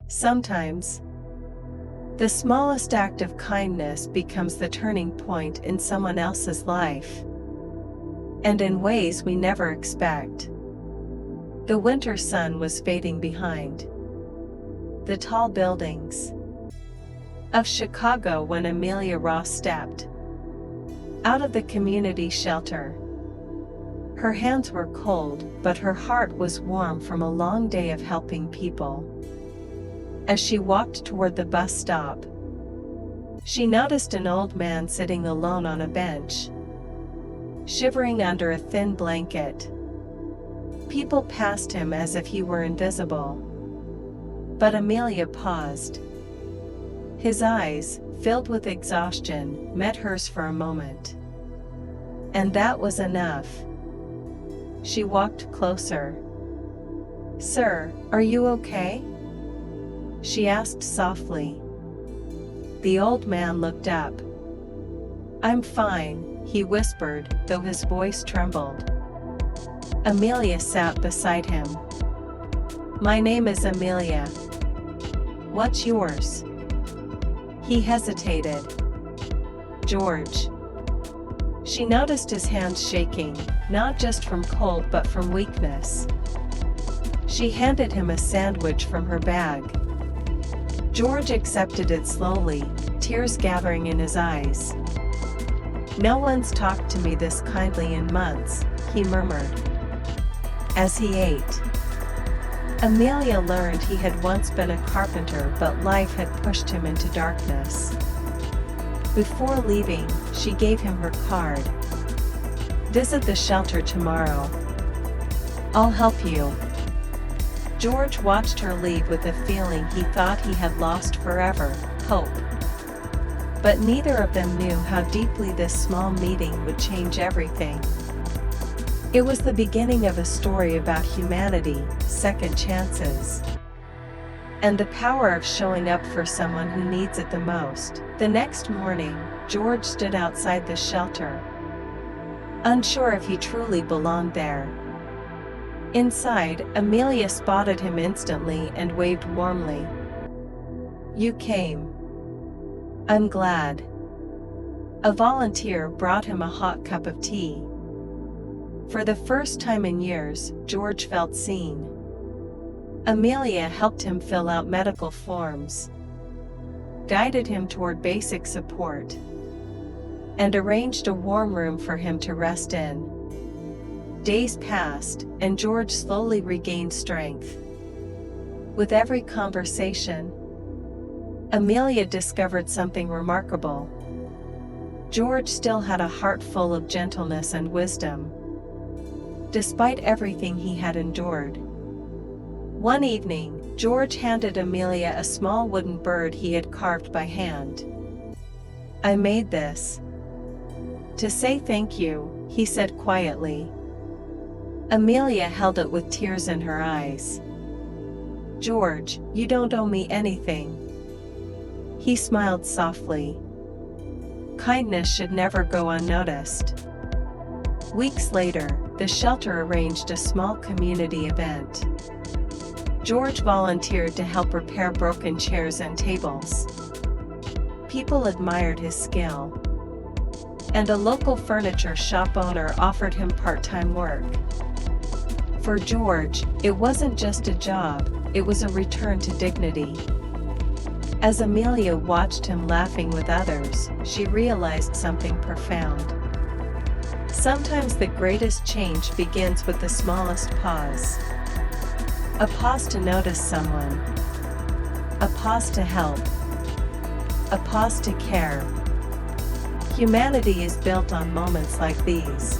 Sometimes, the smallest act of kindness becomes the turning point in someone else's life, and in ways we never expect. The winter sun was fading behind the tall buildings of Chicago when Amelia Ross stepped out of the community shelter. Her hands were cold, but her heart was warm from a long day of helping people. As she walked toward the bus stop, she noticed an old man sitting alone on a bench, shivering under a thin blanket. People passed him as if he were invisible. But Amelia paused. His eyes, filled with exhaustion, met hers for a moment. And that was enough. She walked closer. "Sir, are you okay?" she asked softly. The old man looked up. "I'm fine," he whispered, though his voice trembled. Amelia sat beside him. "My name is Amelia. What's yours?" He hesitated. "George." She noticed his hands shaking, not just from cold but from weakness. She handed him a sandwich from her bag. George accepted it slowly, tears gathering in his eyes. "No one's talked to me this kindly in months," he murmured as he ate. Amelia learned he had once been a carpenter, but life had pushed him into darkness. Before leaving, she gave him her card. "Visit the shelter tomorrow. I'll help you." George watched her leave with a feeling he thought he had lost forever, hope. But neither of them knew how deeply this small meeting would change everything. It was the beginning of a story about humanity, second chances, and the power of showing up for someone who needs it the most. The next morning, George stood outside the shelter, unsure if he truly belonged there. Inside, Amelia spotted him instantly and waved warmly. "You came. I'm glad." A volunteer brought him a hot cup of tea. For the first time in years, George felt seen. Amelia helped him fill out medical forms, guided him toward basic support, and arranged a warm room for him to rest in. Days passed, and George slowly regained strength. With every conversation, Amelia discovered something remarkable. George still had a heart full of gentleness and wisdom, despite everything he had endured. One evening, George handed Amelia a small wooden bird he had carved by hand. "I made this to say thank you," he said quietly. Amelia held it with tears in her eyes. "George, you don't owe me anything." He smiled softly. Kindness should never go unnoticed. Weeks later, the shelter arranged a small community event. George volunteered to help repair broken chairs and tables. People admired his skill, and a local furniture shop owner offered him part-time work. For George, it wasn't just a job, it was a return to dignity. As Amelia watched him laughing with others, she realized something profound. Sometimes the greatest change begins with the smallest pause. A pause to notice someone. A pause to help. A pause to care. Humanity is built on moments like these.